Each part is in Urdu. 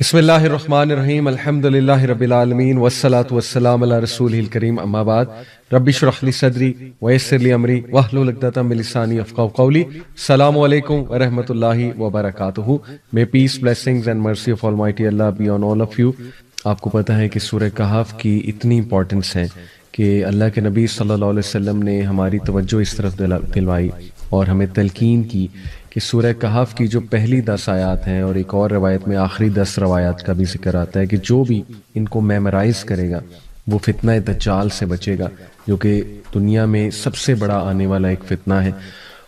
بسم اللہ الرحمن الرحیم الحمد للہ رب العالمین والصلاة والسلام علی رسولہ الکریم اما بعد رب اشرح لی صدری ویسر لی امری واحلل عقدۃ من لسانی یفقہوا قولی. السلام علیکم ورحمۃ اللہ وبرکاتہ. May peace, blessings and mercy of Almighty Allah be on all of you. آپ کو پتہ ہے کہ سورہ کہف کی اتنی امپورٹنس ہے کہ اللہ کے نبی صلی اللہ علیہ وسلم نے ہماری توجہ اس طرف دلوائی اور ہمیں تلقین کی کہ سورہ کہف کی جو پہلی 10 آیات ہیں اور ایک اور روایت میں آخری 10 روایات کا بھی ذکر آتا ہے کہ جو بھی ان کو میمورائز کرے گا وہ فتنہ دجال سے بچے گا، جو کہ دنیا میں سب سے بڑا آنے والا ایک فتنہ ہے.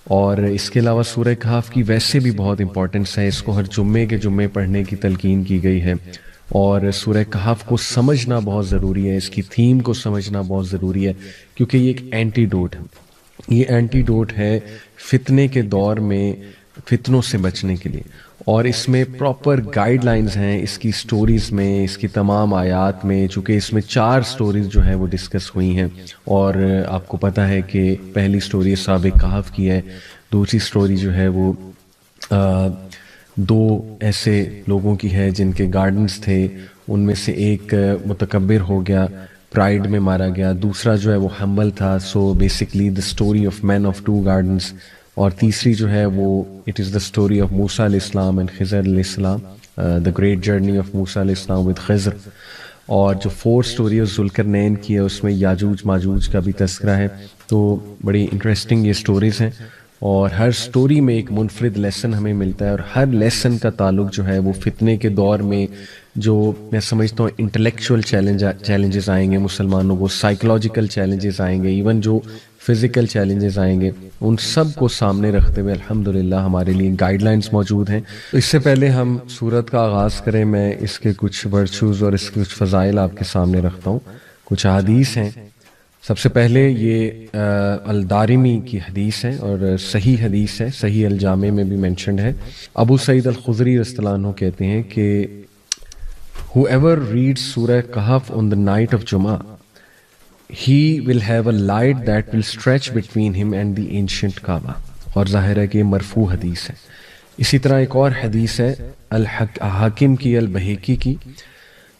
اور اس کے علاوہ سورہ کہف کی ویسے بھی بہت امپورٹنس ہے، اس کو ہر جمعے کے جمعے پڑھنے کی تلقین کی گئی ہے. اور سورہ کہف کو سمجھنا بہت ضروری ہے، اس کی تھیم کو سمجھنا بہت ضروری ہے، کیونکہ یہ ایک اینٹی ڈوٹ ہے. یہ اینٹی ڈوٹ ہے فتنے کے دور میں فتنوں سے بچنے کے لیے، اور اس میں پراپر گائیڈ لائنز ہیں اس کی سٹوریز میں، اس کی تمام آیات میں. چونکہ اس میں 4 سٹوریز جو ہیں وہ ڈسکس ہوئی ہیں، اور آپ کو پتہ ہے کہ پہلی سٹوری اصحاب کہف کی ہے، دوسری سٹوری جو ہے وہ 2 ایسے لوگوں کی ہے جن کے گارڈنز تھے، ان میں سے ایک متکبر ہو گیا، پرائیڈ میں مارا گیا، دوسرا جو ہے وہ ہمبل تھا. So basically the story of man of 2 gardens. اور تیسری جو ہے وہ it is the story of Musa علیہ السلام اینڈ خضر علیہ السلام، the great journey of Musa علیہ السلام ود خضر. اور جو 4 سٹوری ہے ذوالقرنین کی ہے، اس میں یاجوج ماجوج کا بھی تذکرہ ہے. تو بڑی انٹرسٹنگ یہ سٹوریز ہیں، اور ہر سٹوری میں ایک منفرد لیسن ہمیں ملتا ہے، اور ہر لیسن کا تعلق جو ہے وہ فتنے کے دور میں جو میں سمجھتا ہوں انٹلیکچوئل چیلنجز آئیں گے مسلمانوں کو، سائیکولوجیکل چیلنجز آئیں گے، ایون جو فزیکل چیلنجز آئیں گے، ان سب کو سامنے رکھتے ہوئے الحمدللہ ہمارے لیے گائیڈ لائنز موجود ہیں. تو اس سے پہلے ہم سورت کا آغاز کریں، میں اس کے کچھ ورچوز اور اس کے کچھ فضائل آپ کے سامنے رکھتا ہوں. کچھ احادیث ہیں. سب سے پہلے یہ الدارمی کی حدیث ہے اور صحیح حدیث ہے، صحیح الجامع میں بھی مینشنڈ ہے. ابو سعید الخدری رضی اللہ عنہ کہتے ہیں کہ whoever reads سورہ کہف on the night of Jum'ah, he will have a light that will stretch between him and the ancient Kaaba. اور ظاہر ہے کہ یہ مرفوع حدیث ہے. اسی طرح ایک اور حدیث ہے حاکم کی البہیقی کی،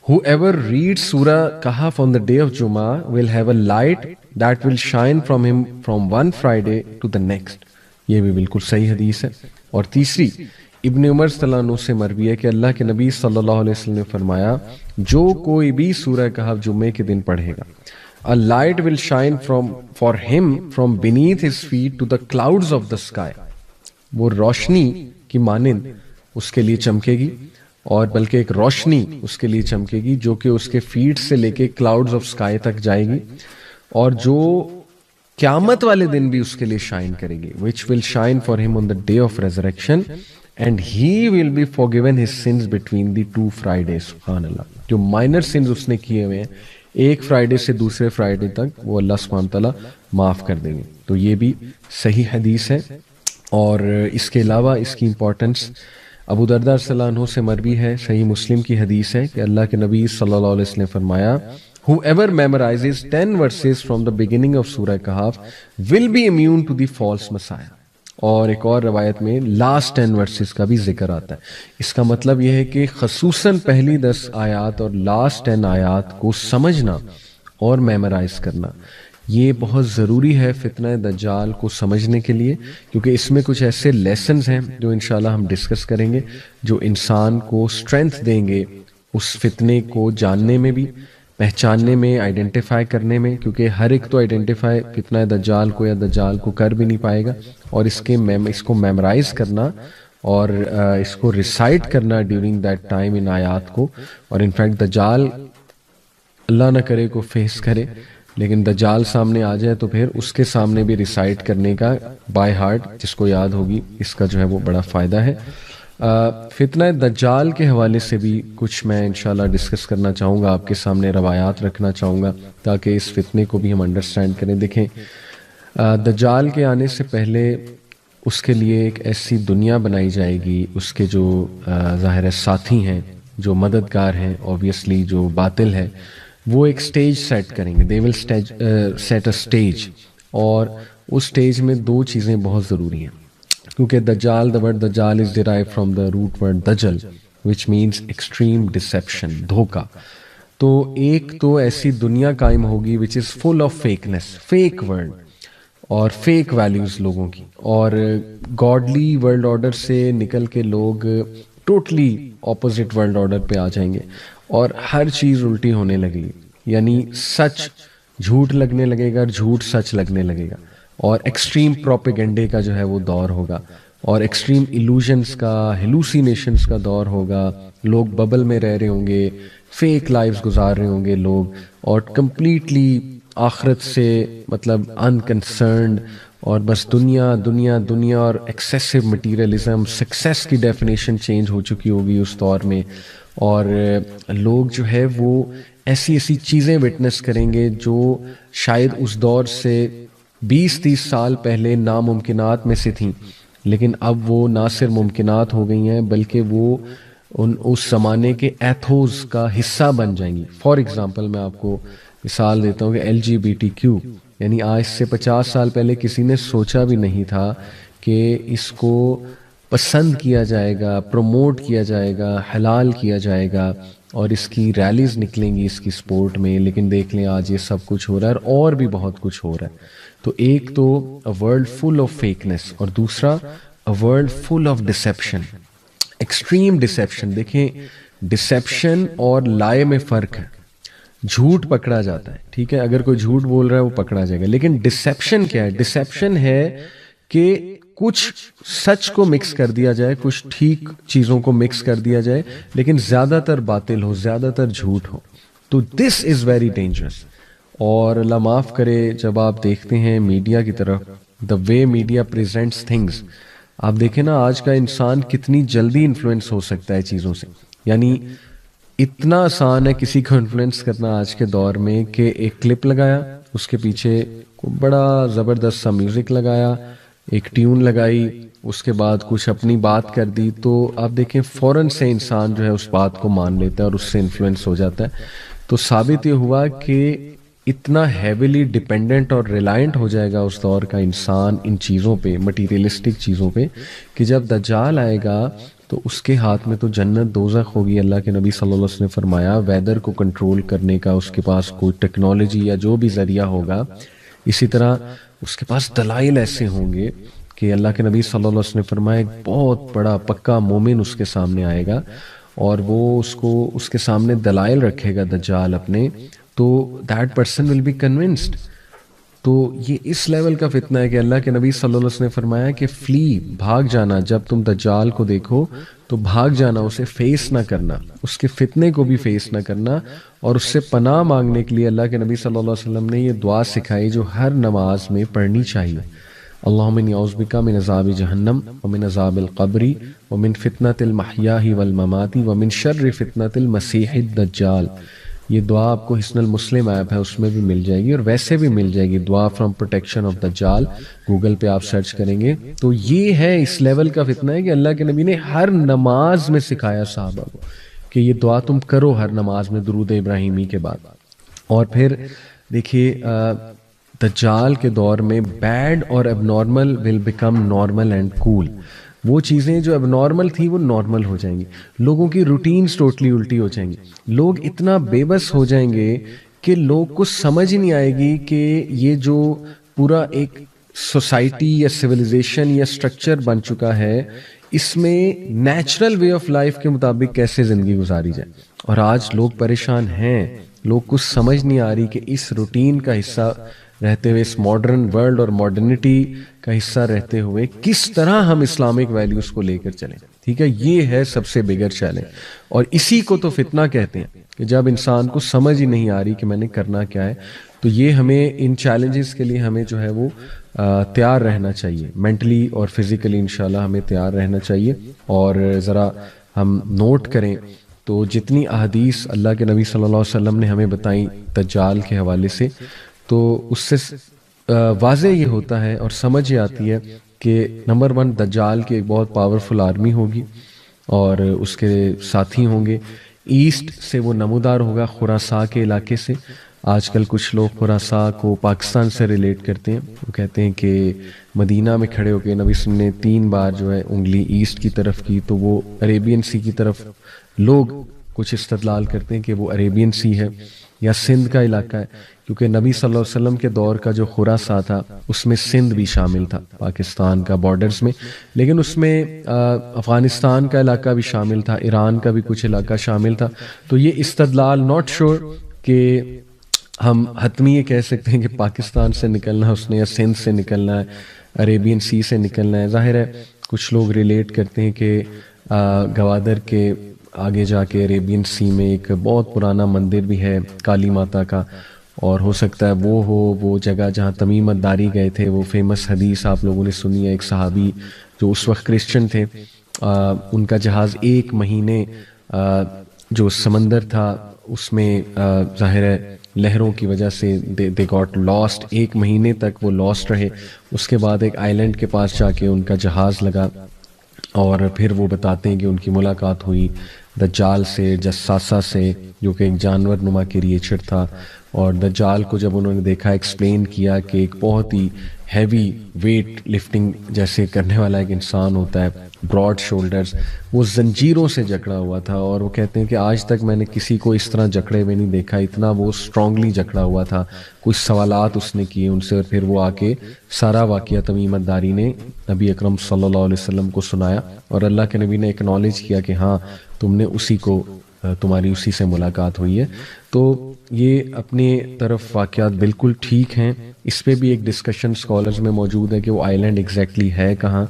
whoever reads سورہ کہف on the day of Jum'ah will have a light that will shine from him from one Friday to the next. یہ بھی بالکل صحیح حدیث ہے. اور تیسری ابن عمر صلی اللہ عنہ سے مروی ہے کہ اللہ کے نبی صلی اللہ علیہ وسلم نے فرمایا، جو کوئی بھی سورہ کہف جمعے کے دن پڑھے گا، a light will shine for him from beneath his feet to the clouds of the sky. وہ روشنی کی مانند اس کے لیے چمکے گی، اور بلکہ ایک روشنی اس کے لیے چمکے گی جو کہ اس کے فیٹ سے لے کے کلاؤڈز آف سکائی تک جائے گی، اور جو قیامت والے دن بھی اس کے لیے شائن کرے گی. which will shine for him on the day of resurrection and he will be forgiven his sins between the 2 Fridays. سبحان اللہ. جو مائنر سنز اس نے کیے ہوئے ہیں ایک فرائیڈے سے دوسرے فرائیڈے تک، وہ اللہ سبحانہ تعالیٰ معاف کر دیں گے. تو یہ بھی صحیح حدیث ہے. اور اس کے علاوہ اس کی امپورٹنس ابو درداء صلی اللہ عنہ سے مروی ہے، صحیح مسلم کی حدیث ہے کہ اللہ کے نبی صلی اللہ علیہ وسلم نے فرمایا، whoever memorizes 10 verses from the beginning of Surah Kahf will be immune to the false messiah. اور ایک اور روایت میں لاسٹ 10 ورسز کا بھی ذکر آتا ہے. اس کا مطلب یہ ہے کہ خصوصاً پہلی 10 آیات اور لاسٹ 10 آیات کو سمجھنا اور میمورائز کرنا یہ بہت ضروری ہے فتنہ دجال کو سمجھنے کے لیے، کیونکہ اس میں کچھ ایسے لیسنز ہیں جو انشاءاللہ ہم ڈسکس کریں گے، جو انسان کو اسٹرینتھ دیں گے اس فتنے کو جاننے میں بھی، پہچاننے میں، آئیڈینٹیفائی کرنے میں. کیونکہ ہر ایک تو آئیڈینٹیفائی فتنہ دجال کو یا دجال کو کر بھی نہیں پائے گا، اور اس کو میمورائز کرنا اور اس کو ریسائٹ کرنا ڈیورنگ دیٹ ٹائم ان آیات کو. اور انفیکٹ دجال اللہ نہ کرے کو فیس کرے، لیکن دجال سامنے آ جائے تو پھر اس کے سامنے بھی ریسائٹ کرنے کا بائی ہارٹ جس کو یاد ہوگی، اس کا جو ہے وہ بڑا فائدہ ہے. فتنہ دجال کے حوالے سے بھی کچھ میں انشاءاللہ ڈسکس کرنا چاہوں گا، آپ کے سامنے روایات رکھنا چاہوں گا تاکہ اس فتنے کو بھی ہم انڈرسٹینڈ کریں. دیکھیں، دجال کے آنے سے پہلے اس کے لیے ایک ایسی دنیا بنائی جائے گی، اس کے جو ظاہر ہے ساتھی ہیں، جو مددگار ہیں، اوبیسلی جو باطل ہے، وہ ایک سٹیج سیٹ کریں گے. دے ول سیٹ اے سٹیج، اور اس سٹیج میں 2 چیزیں بہت ضروری ہیں، کیونکہ دجال، the word دجال is derived from the root word دجل، which means extreme deception, دھوکا. تو ایک تو ایسی دنیا قائم ہوگی which is full of fakeness, fake world اور فیک ویلیوز لوگوں کی, اور گاڈلی ورلڈ آرڈر سے نکل کے لوگ ٹوٹلی اپوزٹ ورلڈ آرڈر پہ آ جائیں گے, اور ہر چیز الٹی ہونے لگے گی. یعنی سچ جھوٹ لگنے لگے گا اور جھوٹ سچ لگنے لگے گا, اور ایکسٹریم پروپیگنڈے کا جو ہے وہ دور ہوگا, اور ایکسٹریم ایلوژنس کا, ہیلوسینیشنس کا دور ہوگا. لوگ ببل میں رہ رہے ہوں گے, فیک لائفز گزار رہے ہوں گے لوگ, اور کمپلیٹلی آخرت سے مطلب انکنسرنڈ, اور بس دنیا دنیا دنیا, اور ایکسیسو مٹیریلزم. سکسیس کی ڈیفینیشن چینج ہو چکی ہوگی اس دور میں, اور لوگ جو ہے وہ ایسی ایسی چیزیں وٹنس کریں گے جو شاید اس دور سے 20-30 سال پہلے ناممکنات میں سے تھیں, لیکن اب وہ نہ صرف ممکنات ہو گئی ہیں بلکہ وہ اس زمانے کے ایتھوز کا حصہ بن جائیں گی. فار ایگزامپل میں آپ کو مثال دیتا ہوں کہ LGBTQ, یعنی آج سے 50 سال پہلے کسی نے سوچا بھی نہیں تھا کہ اس کو پسند کیا جائے گا, پروموٹ کیا جائے گا, حلال کیا جائے گا, اور اس کی ریلیز نکلیں گی اس کی سپورٹ میں. لیکن دیکھ لیں آج یہ سب کچھ ہو رہا ہے, اور بھی بہت کچھ ہو رہا ہے. تو ایک تو a world full of fakeness, اور دوسرا a world full of deception, extreme deception. دیکھیں ڈسیپشن اور لائے میں فرق ہے. جھوٹ پکڑا جاتا ہے, ٹھیک ہے, اگر کوئی جھوٹ بول رہا ہے وہ پکڑا جائے گا. لیکن ڈسیپشن کیا ہے؟ ڈسیپشن ہے کہ کچھ سچ کو مکس کر دیا جائے, کچھ ٹھیک چیزوں کو مکس کر دیا جائے, لیکن زیادہ تر باطل ہو, زیادہ تر جھوٹ ہو. تو دس از ویری ڈینجرس. اور اللہ معاف کرے, جب آپ دیکھتے ہیں میڈیا کی طرف, دا وے میڈیا پریزنٹس تھنگس, آپ دیکھیں نا آج کا انسان کتنی جلدی انفلوئنس ہو سکتا ہے چیزوں سے. یعنی اتنا آسان ہے کسی کو انفلوئنس کرنا آج کے دور میں کہ ایک کلپ لگایا, اس کے پیچھے بڑا زبردست سا میوزک لگایا, ایک ٹیون لگائی, اس کے بعد کچھ اپنی بات کر دی, تو آپ دیکھیں فوراً سے انسان جو ہے اس بات کو مان لیتا ہے اور اس سے انفلوئنس ہو جاتا ہے. تو ثابت یہ ہوا کہ اتنا ہیویلی ڈیپینڈنٹ اور ریلائنٹ ہو جائے گا اس دور کا انسان ان چیزوں پہ, مٹیریلسٹک چیزوں پہ, کہ جب دجال آئے گا تو اس کے ہاتھ میں تو جنت دوزخ ہوگی. اللہ کے نبی صلی اللہ علیہ وسلم نے فرمایا ویدر کو کنٹرول کرنے کا اس کے پاس کوئی ٹیکنالوجی یا جو بھی ذریعہ ہوگا, اسی طرح اس کے پاس دلائل ایسے ہوں گے کہ اللہ کے نبی صلی اللہ علیہ وسلم نے فرمایا ایک بہت بڑا پکا مومن اس کے سامنے آئے گا, اور وہ اس کے سامنے دلائل رکھے گا دجال اپنے, تو that person will be convinced. تو یہ اس لیول کا فتنہ ہے کہ اللہ کے نبی صلی اللہ علیہ وسلم نے فرمایا کہ فلی, بھاگ جانا, جب تم دجال کو دیکھو تو بھاگ جانا, اسے فیس نہ کرنا, اس کے فتنے کو بھی فیس نہ کرنا. اور اس سے پناہ مانگنے کے لیے اللہ کے نبی صلی اللہ علیہ وسلم نے یہ دعا سکھائی جو ہر نماز میں پڑھنی چاہیے. اللہم انی اعوذ بک من عذاب جہنم ومن عذاب القبر ومن فتنۃ المحیاء والممات ومن شر فتنۃ المسیح الدجال. یہ دعا آپ کو حسن المسلم ایپ ہے اس میں بھی مل جائے گی, اور ویسے بھی مل جائے گی, دعا فرام پروٹیکشن آف دجال, گوگل پہ آپ سرچ کریں گے. تو یہ ہے اس لیول کا فتنہ ہے کہ اللہ کے نبی نے ہر نماز میں سکھایا صحابہ کو کہ یہ دعا تم کرو ہر نماز میں درود ابراہیمی کے بعد. اور پھر دیکھیے دجال کے دور میں بیڈ اور اب normal will become normal and cool. وہ چیزیں جو اب نارمل تھی وہ نارمل ہو جائیں گی, لوگوں کی روٹینز ٹوٹلی الٹی ہو جائیں گی, لوگ اتنا بے بس ہو جائیں گے کہ لوگ کو سمجھ ہی نہیں آئے گی کہ یہ جو پورا ایک سوسائٹی یا سویلائزیشن یا اسٹرکچر بن چکا ہے اس میں نیچرل وے آف لائف کے مطابق کیسے زندگی گزاری جائے. اور آج لوگ پریشان ہیں, لوگ کچھ سمجھ نہیں آ رہی کہ اس روٹین کا حصہ رہتے ہوئے, اس ماڈرن ورلڈ اور ماڈرنٹی کا حصہ رہتے ہوئے کس طرح ہم اسلامک ویلیوز کو لے کر چلیں. ٹھیک ہے, یہ ہے سب سے بگر چیلنج, اور اسی کو تو فتنہ کہتے ہیں کہ جب انسان کو سمجھ ہی نہیں آ رہی کہ میں نے کرنا کیا ہے. تو یہ ہمیں ان چیلنجز کے لیے ہمیں جو ہے وہ تیار رہنا چاہیے, مینٹلی اور فزیکلی انشاءاللہ ہمیں تیار رہنا چاہیے. اور ذرا ہم نوٹ کریں تو جتنی احادیث اللہ کے نبی صلی اللہ علیہ وسلم نے ہمیں بتائیں دجال کے حوالے سے, تو اس سے واضح یہ ہوتا ہے اور سمجھ یہ آتی ہے کہ نمبر 1 دجال کی ایک بہت پاورفل آرمی ہوگی اور اس کے ساتھی ہوں گے. ایسٹ سے وہ نمودار ہوگا خراساں کے علاقے سے, آج کل کچھ لوگ خراساں کو پاکستان سے ریلیٹ کرتے ہیں. وہ کہتے ہیں کہ مدینہ میں کھڑے ہو کے نبی صلی اللہ علیہ وسلم نے 3 بار جو ہے انگلی ایسٹ کی طرف کی, تو وہ عریبین سی کی طرف لوگ کچھ استدلال کرتے ہیں کہ وہ عریبین سی ہے یا سندھ کا علاقہ ہے, کیونکہ نبی صلی اللہ علیہ وسلم کے دور کا جو خراساں تھا اس میں سندھ بھی شامل تھا پاکستان کا بارڈرز میں, لیکن اس میں افغانستان کا علاقہ بھی شامل تھا, ایران کا بھی کچھ علاقہ شامل تھا. تو یہ استدلال ناٹ شور کہ ہم حتمی یہ کہہ سکتے ہیں کہ پاکستان سے نکلنا ہے اس نے یا سندھ سے نکلنا ہے, عریبین سی سے نکلنا ہے. ظاہر ہے کچھ لوگ ریلیٹ کرتے ہیں کہ گوادر کے آگے جا کے عریبین سی میں ایک بہت پرانا مندر بھی ہے کالی ماتا کا, اور ہو سکتا ہے وہ ہو وہ جگہ جہاں تمیم الداری گئے تھے. وہ فیمس حدیث آپ لوگوں نے سنی ہے, ایک صحابی جو اس وقت کرسچن تھے, ان کا جہاز 1 مہینے جو سمندر تھا اس میں ظاہر ہے لہروں کی وجہ سے دے گاٹ لاسٹ, 1 مہینے تک وہ لاسٹ رہے. اس کے بعد ایک آئی لینڈ کے پاس جا کے ان کا جہاز لگا, اور پھر وہ بتاتے ہیں کہ ان کی ملاقات ہوئی دجال سے, جساسہ سے, جو کہ ایک جانور نما کریچر تھا. اور دجال کو جب انہوں نے دیکھا, ایکسپلین کیا کہ ایک بہت ہی ہیوی ویٹ لفٹنگ جیسے کرنے والا ایک انسان ہوتا ہے, براڈ شولڈرز, وہ زنجیروں سے جکڑا ہوا تھا. اور وہ کہتے ہیں کہ آج تک میں نے کسی کو اس طرح جکڑے ہوئے نہیں دیکھا, اتنا وہ اسٹرانگلی جکڑا ہوا تھا. کچھ سوالات اس نے کیے ان سے, اور پھر وہ آ کے سارا واقعہ تمیم الداری نے نبی اکرم صلی اللہ علیہ وسلم کو سنایا, اور اللہ کے نبی نے اکنالج کیا کہ ہاں تم نے اسی کو, تمہاری اسی سے ملاقات ہوئی ہے. تو یہ اپنے طرف واقعات بالکل ٹھیک ہیں. اس پہ بھی ایک ڈسکشن اسکالرز میں موجود ہے کہ وہ آئی لینڈ ایگزیکٹلی ہے کہاں.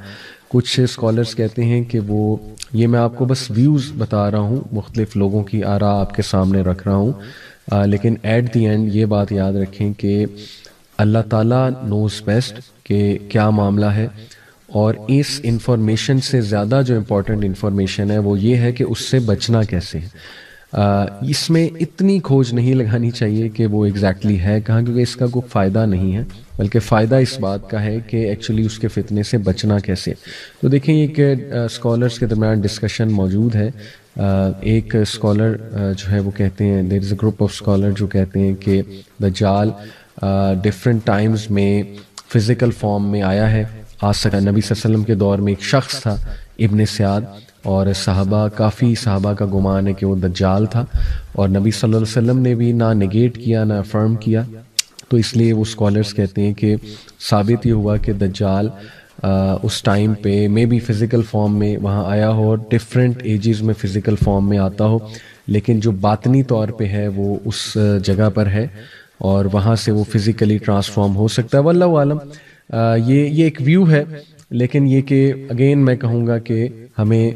کچھ اسکالرز کہتے ہیں کہ وہ, یہ میں آپ کو بس ویوز بتا رہا ہوں, مختلف لوگوں کی آراء آپ کے سامنے رکھ رہا ہوں, لیکن ایٹ دی اینڈ یہ بات یاد رکھیں کہ اللہ تعالیٰ نوز بیسٹ کہ کیا معاملہ ہے. اور اس انفارمیشن سے زیادہ جو امپورٹنٹ انفارمیشن ہے وہ یہ ہے کہ اس سے بچنا کیسے ہے. اس میں اتنی کھوج نہیں لگانی چاہیے کہ وہ ایگزیکٹلی ہے کہاں, کیونکہ اس کا کوئی فائدہ نہیں ہے, بلکہ فائدہ اس بات کا ہے کہ ایکچولی اس کے فتنے سے بچنا کیسے. تو دیکھیں یہ کہ اسکالرس کے درمیان ڈسکشن موجود ہے. ایک اسکالر جو ہے وہ کہتے ہیں, دیر از اے گروپ آف اسکالر جو کہتے ہیں کہ دجال ڈفرینٹ ٹائمز میں فزیکل فارم میں آیا ہے. آ سکا نبی صلی اللہ علیہ وسلم کے دور میں ایک شخص تھا ابن سیاد, اور کافی صحابہ کا گمان ہے کہ وہ دجال تھا, اور نبی صلی اللہ علیہ وسلم نے بھی نہ نگیٹ کیا نہ افرم کیا. تو اس لیے وہ اسکالرس کہتے ہیں کہ ثابت یہ ہوا کہ دجال اس ٹائم پہ مے بی فزیکل فارم میں وہاں آیا ہو, اور ڈفرینٹ ایجز میں فزیکل فارم میں آتا ہو, لیکن جو باطنی طور پہ ہے وہ اس جگہ پر ہے, اور وہاں سے وہ فزیکلی ٹرانسفارم ہو سکتا ہے. واللہ عالم, یہ ایک ویو ہے, لیکن یہ کہ اگین میں کہوں گا کہ ہمیں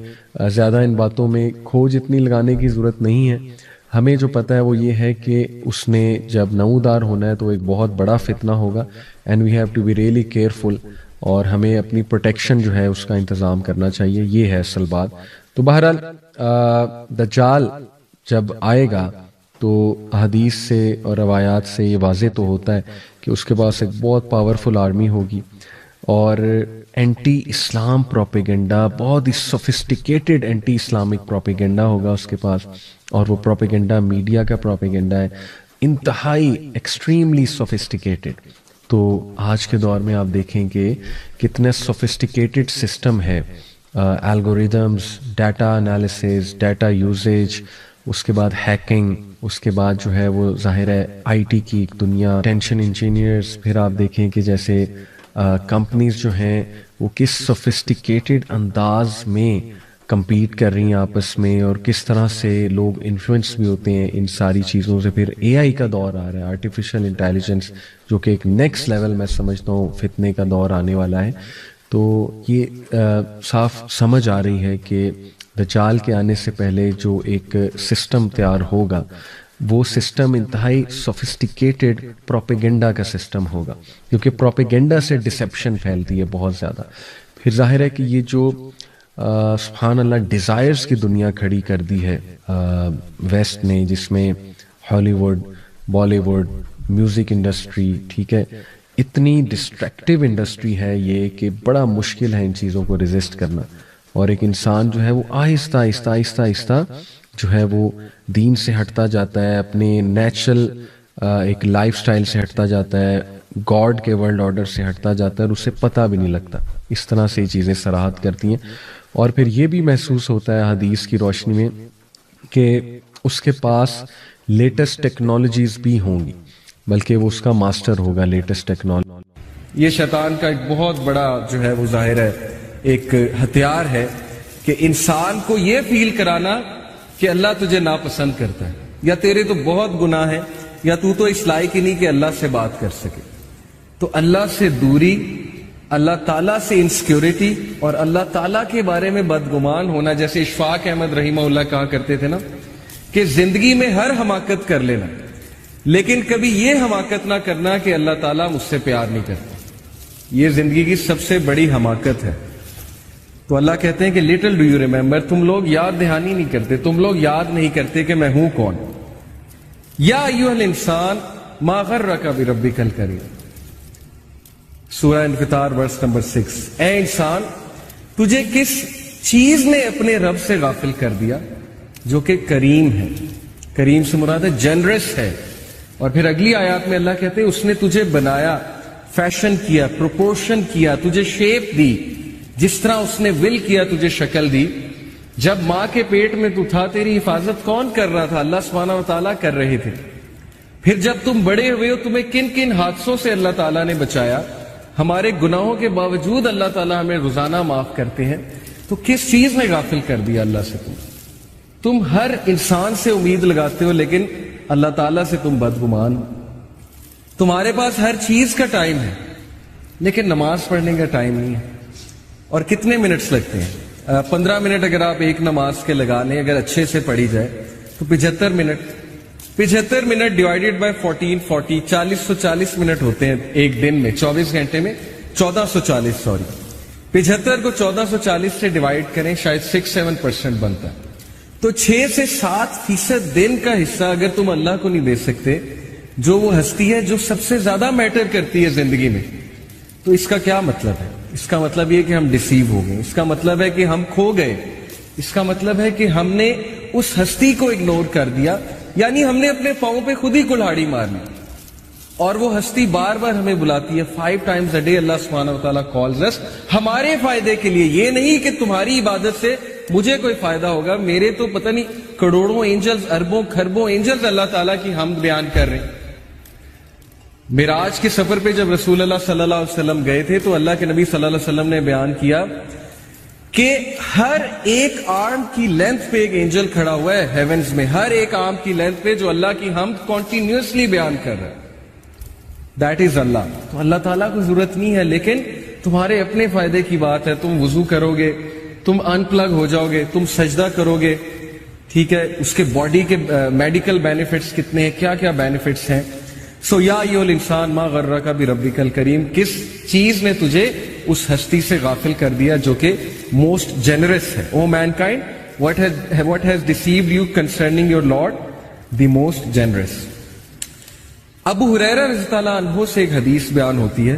زیادہ ان باتوں میں کھوج اتنی لگانے کی ضرورت نہیں ہے. ہمیں جو پتہ ہے وہ یہ ہے کہ اس نے جب نمودار ہونا ہے تو ایک بہت بڑا فتنہ ہوگا, and we have to be really careful, اور ہمیں اپنی پروٹیکشن جو ہے اس کا انتظام کرنا چاہیے. یہ ہے اصل بات. تو بہرحال دجال جب آئے گا تو حدیث سے اور روایات سے یہ واضح تو ہوتا ہے کہ اس کے پاس ایک بہت پاورفل آرمی ہوگی, اور اینٹی اسلام پروپیگنڈا, بہت ہی سوفسٹیکیٹڈ اینٹی اسلامک پروپیگنڈا ہوگا اس کے پاس, اور وہ پروپیگنڈا میڈیا کا پروپیگنڈا ہے, انتہائی ایکسٹریملی سوفسٹیکیٹڈ. تو آج کے دور میں آپ دیکھیں کہ کتنے سوفسٹیکیٹڈ سسٹم ہے, algorithms, data analysis, data usage, اس کے بعد ہیکنگ, اس کے بعد جو ہے وہ ظاہر ہے آئی ٹی کی ایک دنیا, ٹینشن انجینئرز. پھر آپ دیکھیں کہ جیسے کمپنیز جو ہیں وہ کس سوفسٹیکیٹڈ انداز میں کمپیٹ کر رہی ہیں آپس میں, اور کس طرح سے لوگ انفلوئنس بھی ہوتے ہیں ان ساری چیزوں سے. پھر اے آئی کا دور آ رہا ہے, آرٹیفیشل انٹیلیجنس, جو کہ ایک نیکسٹ لیول میں سمجھتا ہوں فتنے کا دور آنے والا ہے. تو یہ صاف سمجھ آ رہی ہے کہ دجال کے آنے سے پہلے جو ایک سسٹم تیار ہوگا وہ سسٹم انتہائی سوفسٹیکیٹڈ پروپیگنڈا کا سسٹم ہوگا, کیونکہ پروپیگنڈا سے ڈسیپشن پھیلتی ہے بہت زیادہ. پھر ظاہر ہے کہ یہ جو سبحان اللہ ڈیزائرز کی دنیا کھڑی کر دی ہے ویسٹ نے, جس میں Hollywood, Bollywood, music industry, ٹھیک ہے, اتنی ڈسٹریکٹیو انڈسٹری ہے یہ کہ بڑا مشکل ہے ان چیزوں کو ریزسٹ کرنا. اور ایک انسان جو ہے وہ آہستہ آہستہ آہستہ آہستہ جو ہے وہ دین سے ہٹتا جاتا ہے, اپنے نیچرل ایک لائف سٹائل سے ہٹتا جاتا ہے, گاڈ کے ورلڈ آرڈر سے ہٹتا جاتا ہے, اور اسے پتہ بھی نہیں لگتا. اس طرح سے یہ چیزیں صراحت کرتی ہیں. اور پھر یہ بھی محسوس ہوتا ہے حدیث کی روشنی میں کہ اس کے پاس لیٹسٹ ٹیکنالوجیز بھی ہوں گی, بلکہ وہ اس کا ماسٹر ہوگا لیٹسٹ ٹیکنالوجی. یہ شیطان کا ایک بہت بڑا جو ہے وہ ظاہر ہے ایک ہتھیار ہے کہ انسان کو یہ فیل کرانا کہ اللہ تجھے ناپسند کرتا ہے, یا تیرے تو بہت گناہ ہے, یا تو اس لائق ہی نہیں کہ اللہ سے بات کر سکے. تو اللہ سے دوری, اللہ تعالیٰ سے انسیکیورٹی اور اللہ تعالیٰ کے بارے میں بدگمان ہونا, جیسے اشفاق احمد رحمہ اللہ کہا کرتے تھے نا کہ زندگی میں ہر حماقت کر لینا, لیکن کبھی یہ حماقت نہ کرنا کہ اللہ تعالیٰ مجھ سے پیار نہیں کرتا. یہ زندگی کی سب سے بڑی حماقت ہے. تو اللہ کہتے ہیں کہ لٹل ڈو یو ریمبر, تم لوگ یاد دہانی نہیں کرتے, تم لوگ یاد نہیں کرتے کہ میں ہوں کون. یا ایھا الانسان ما غرک بربک الکریم, سورہ انفطار ورس نمبر 6. اے انسان, تجھے کس چیز نے اپنے رب سے غافل کر دیا جو کہ کریم ہے. کریم سے مراد ہے جنرس ہے. اور پھر اگلی آیات میں اللہ کہتے ہیں اس نے تجھے بنایا, فیشن کیا, پروپورشن کیا, تجھے شیپ دی, جس طرح اس نے ول کیا تجھے شکل دی. جب ماں کے پیٹ میں تو تھا تیری حفاظت کون کر رہا تھا؟ اللہ سبحانہ و تعالیٰ کر رہے تھے. پھر جب تم بڑے ہوئے ہو تمہیں کن کن حادثوں سے اللہ تعالیٰ نے بچایا. ہمارے گناہوں کے باوجود اللہ تعالیٰ ہمیں روزانہ معاف کرتے ہیں. تو کس چیز نے غافل کر دیا اللہ سے؟ تم ہر انسان سے امید لگاتے ہو لیکن اللہ تعالیٰ سے تم بدگمان. تمہارے پاس ہر چیز کا ٹائم ہے لیکن نماز پڑھنے کا ٹائم نہیں ہے. اور کتنے منٹس لگتے ہیں؟ 15 منٹ اگر آپ ایک نماز کے لگا لیں, اگر اچھے سے پڑھی جائے تو 75 minute. 75 minute divided by 1440, 440 minute ہوتے ہیں ایک دن میں. 24 گھنٹے میں 1440. 75 کو 1440 سے ڈیوائیڈ کریں, شاید 6-7% بنتا ہے. تو 6 سے 7% دن کا حصہ اگر تم اللہ کو نہیں دے سکتے, جو وہ ہستی ہے جو سب سے زیادہ میٹر کرتی ہے زندگی میں, تو اس کا کیا مطلب ہے؟ اس کا مطلب یہ کہ ہم ڈیسیو ہو گئے. اس کا مطلب ہے کہ ہم کھو گئے. اس کا مطلب ہے کہ ہم نے اس ہستی کو اگنور کر دیا, یعنی ہم نے اپنے پاؤں پہ خود ہی کلہاڑی مار لی. اور وہ ہستی بار بار ہمیں بلاتی ہے. 5 times a day اللہ سبحانہ و تعالیٰ calls us, ہمارے فائدے کے لیے. یہ نہیں کہ تمہاری عبادت سے مجھے کوئی فائدہ ہوگا. میرے تو پتہ نہیں کروڑوں اینجلز, اربوں کھربوں اینجلز اللہ تعالیٰ کی حمد بیان کر رہے ہیں. معراج کے سفر پہ جب رسول اللہ صلی اللہ علیہ وسلم گئے تھے تو اللہ کے نبی صلی اللہ علیہ وسلم نے بیان کیا کہ ہر ایک آرم کی لینتھ پہ ایک اینجل کھڑا ہوا ہے ہیونز میں, ہر ایک آرم کی لینتھ پہ, جو اللہ کی حمد کنٹینیوسلی بیان کر رہا ہے. دیٹ از اللہ. تو اللہ تعالیٰ کو ضرورت نہیں ہے, لیکن تمہارے اپنے فائدے کی بات ہے. تم وضو کرو گے, تم ان پلگ ہو جاؤ گے, تم سجدہ کرو گے, ٹھیک ہے, اس کے باڈی کے میڈیکل بینیفٹس کتنے ہیں, کیا کیا بینیفٹس ہیں. سو یا ایھا الانسان ما غرک بربک الکریم, کس چیز نے تجھے اس ہستی سے غافل کر دیا جو کہ موسٹ جنرس ہے. او main kind, what has deceived you concerning your Lord, the most generous. ابو ہریرہ رضی اللہ عنہ سے ایک حدیث بیان ہوتی ہے,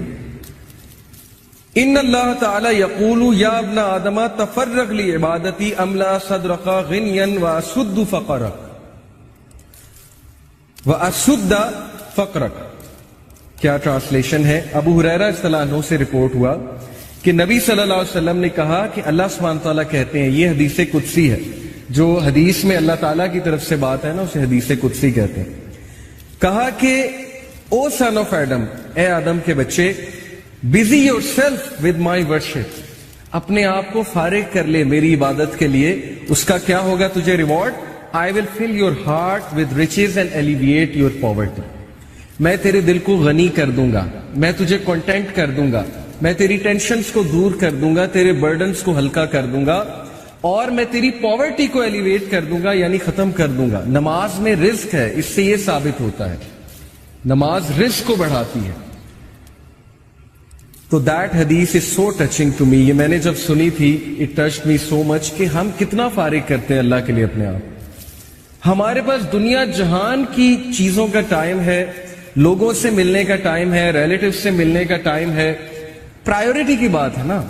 ان اللہ تعالی یقول یا ابن آدم تفرغ لعبادتی املا صدرک غنیا واسد فقرک واسد فقرک. کیا ٹرانسلیشن ہے؟ ابو ہریرہ رضی اللہ عنہ سے رپورٹ ہوا کہ نبی صلی اللہ علیہ وسلم نے کہا کہ اللہ سبحانہ تعالیٰ کہتے ہیں, یہ حدیث قدسی ہے, جو حدیث میں اللہ تعالیٰ کی طرف سے بات ہے نا اسے حدیث قدسی کہتے ہیں. کہا کہ او سن آف ایڈم, اے آدم کے بچے, busy your self with my worship, اپنے آپ کو فارغ کر لے میری عبادت کے لیے. اس کا کیا ہوگا تجھے reward? I will fill your heart with riches and elevate your poverty. میں تیرے دل کو غنی کر دوں گا, میں تجھے کنٹینٹ کر دوں گا, میں تیری ٹینشنز کو دور کر دوں گا, تیرے برڈنز کو ہلکا کر دوں گا, اور میں تیری پاورٹی کو ایلیویٹ کر دوں گا, یعنی ختم کر دوں گا. نماز میں رزق ہے, اس سے یہ ثابت ہوتا ہے نماز رزق کو بڑھاتی ہے. تو دیٹ حدیث از سو ٹچنگ ٹو می. یہ میں نے جب سنی تھی, اٹ ٹچڈ می سو مچ کہ ہم کتنا فارغ کرتے ہیں اللہ کے لیے اپنے آپ. ہمارے پاس دنیا جہان کی چیزوں کا ٹائم ہے, لوگوں سے ملنے کا ٹائم ہے, ریلیٹیو سے ملنے کا ٹائم ہے. پرائیورٹی کی بات ہے نا.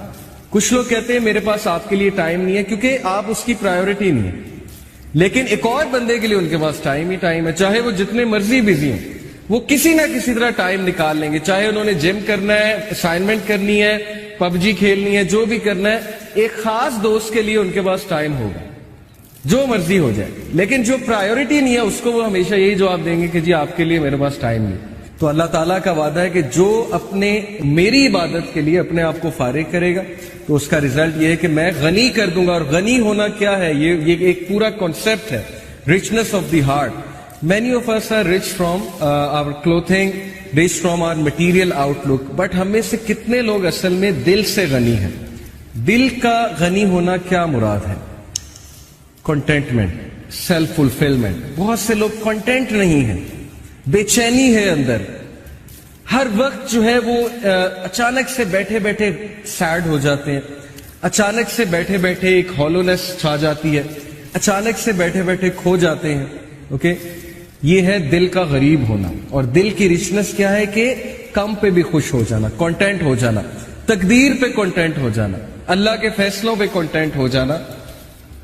کچھ لوگ کہتے ہیں میرے پاس آپ کے لیے ٹائم نہیں ہے کیونکہ آپ اس کی پرائیورٹی نہیں ہے, لیکن ایک اور بندے کے لیے ان کے پاس ٹائم ہی ٹائم ہے, چاہے وہ جتنے مرضی بزی ہوں. وہ کسی نہ کسی طرح ٹائم نکال لیں گے, چاہے انہوں نے جم کرنا ہے, اسائنمنٹ کرنی ہے, پب جی کھیلنی ہے, جو بھی کرنا ہے, ایک خاص دوست کے لیے ان کے پاس ٹائم ہوگا, جو مرضی ہو جائے. لیکن جو پرائیورٹی نہیں ہے اس کو وہ ہمیشہ یہی جواب دیں گے کہ جی آپ کے لیے میرے پاس ٹائم نہیں. تو اللہ تعالیٰ کا وعدہ ہے کہ جو اپنے میری عبادت کے لیے اپنے آپ کو فارغ کرے گا تو اس کا ریزلٹ یہ ہے کہ میں غنی کر دوں گا. اور غنی ہونا کیا ہے, یہ ایک پورا کانسیپٹ ہے, richness of the heart. Many of us are rich from our clothing, rich from our material outlook, but ہم میں سے کتنے لوگ اصل میں دل سے غنی ہیں؟ دل کا غنی ہونا کیا مراد ہے؟ Contentment, self fulfilment. بہت سے لوگ کنٹینٹ نہیں ہیں, بے چینی ہے اندر, ہر وقت جو ہے وہ اچانک سے بیٹھے بیٹھے سیڈ ہو جاتے ہیں, اچانک سے بیٹھے بیٹھے ایک ہالونیس چھا جاتی ہے, اچانک سے بیٹھے بیٹھے کھو جاتے ہیں. اوکے, یہ ہے دل کا غریب ہونا. اور دل کی ریچنس کیا ہے کہ کم پہ بھی خوش ہو جانا, کانٹینٹ ہو جانا, تقدیر پہ کانٹینٹ ہو جانا, اللہ کے فیصلوں پہ کانٹینٹ ہو جانا,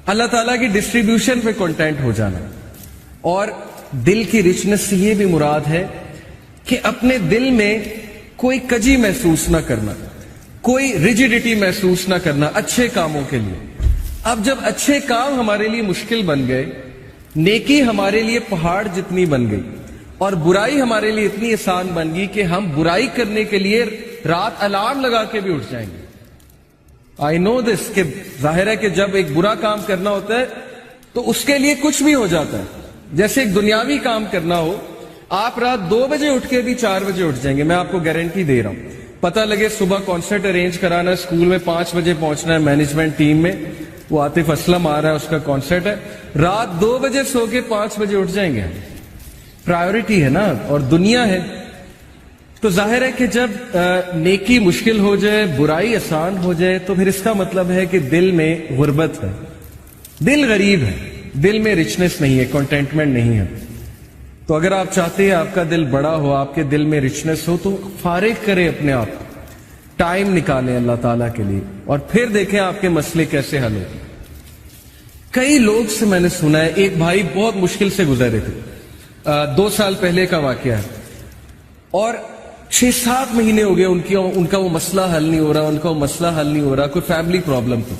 اللہ تعالیٰ کی ڈسٹریبیوشن پہ کانٹینٹ ہو جانا. اور دل کی ریچنس سے یہ بھی مراد ہے کہ اپنے دل میں کوئی کجی محسوس نہ کرنا, کوئی ریجیڈیٹی محسوس نہ کرنا اچھے کاموں کے لیے. اب جب اچھے کام ہمارے لیے مشکل بن گئے, نیکی ہمارے لیے پہاڑ جتنی بن گئی, اور برائی ہمارے لیے اتنی آسان بن گئی کہ ہم برائی کرنے کے لیے رات الارم لگا کے بھی اٹھ جائیں گے. آئی نو دس, کہ ظاہر ہے کہ جب ایک برا کام کرنا ہوتا ہے تو اس کے لیے کچھ بھی ہو جاتا ہے. جیسے ایک دنیاوی کام کرنا ہو, آپ رات 2 بجے اٹھ کے بھی 4 بجے اٹھ جائیں گے, میں آپ کو گارنٹی دے رہا ہوں. پتہ لگے صبح کانسرٹ ارینج کرانا ہے, اسکول میں 5 بجے پہنچنا ہے, مینجمنٹ ٹیم میں وہ عاطف اسلم آ رہا ہے, اس کا کانسرٹ ہے, رات 2 بجے سو کے 5 بجے اٹھ جائیں گے. پرائیورٹی ہے نا, اور دنیا ہے. تو ظاہر ہے کہ جب نیکی مشکل ہو جائے, برائی آسان ہو جائے, تو پھر اس کا مطلب ہے کہ دل میں غربت ہے, دل غریب ہے, دل میں ریچنس نہیں ہے, کنٹینٹمنٹ نہیں ہے. تو اگر آپ چاہتے ہیں آپ کا دل بڑا ہو, آپ کے دل میں ریچنس ہو, تو فارغ کریں اپنے آپ کو, ٹائم نکالیں اللہ تعالیٰ کے لیے, اور پھر دیکھیں آپ کے مسئلے کیسے حل ہو. کئی لوگ سے میں نے سنا ہے, ایک بھائی بہت مشکل سے گزرے تھے, 2 سال پہلے کا واقعہ ہے, اور 6-7 مہینے ہو گئے ان کا وہ مسئلہ حل نہیں ہو رہا, ان کا وہ مسئلہ حل نہیں ہو رہا, کوئی فیملی پرابلم تھی.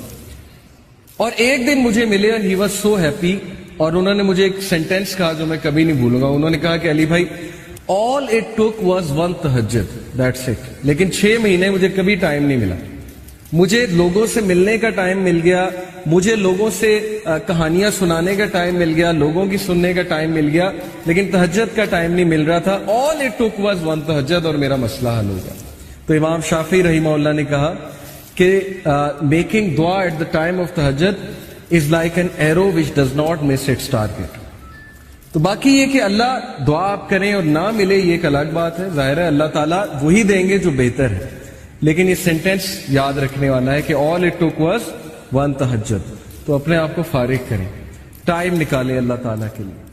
اور ایک دن مجھے ملے, ہی واز سو ہیپی, اور انہوں نے مجھے ایک سینٹینس کہا جو میں کبھی نہیں بھولوں گا. انہوں نے کہا کہ علی بھائی, all it took was one tahajjud, that's it. لیکن 6 مہینے مجھے کبھی ٹائم نہیں ملا. مجھے لوگوں سے ملنے کا ٹائم مل گیا, مجھے لوگوں سے کہانیاں سنانے کا ٹائم مل گیا, لوگوں کی سننے کا ٹائم مل گیا, لیکن تہجد کا ٹائم نہیں مل رہا تھا. all it took was one tahajjud, اور میرا مسئلہ حل ہو گیا. تو امام شافعی رحمہ اللہ نے کہا کہ میکنگ دعا ایٹ دا ٹائم آف تہجد is like an arrow which does not miss its target. تو باقی یہ کہ اللہ دعا آپ کریں اور نہ ملے, یہ ایک الگ بات ہے. ظاہر ہے اللہ تعالیٰ وہی دیں گے جو بہتر ہے, لیکن یہ سینٹینس یاد رکھنے والا ہے کہ all it took was one tahajjud. تو اپنے آپ کو فارغ کریں, ٹائم نکالیں اللہ تعالیٰ کے لیے.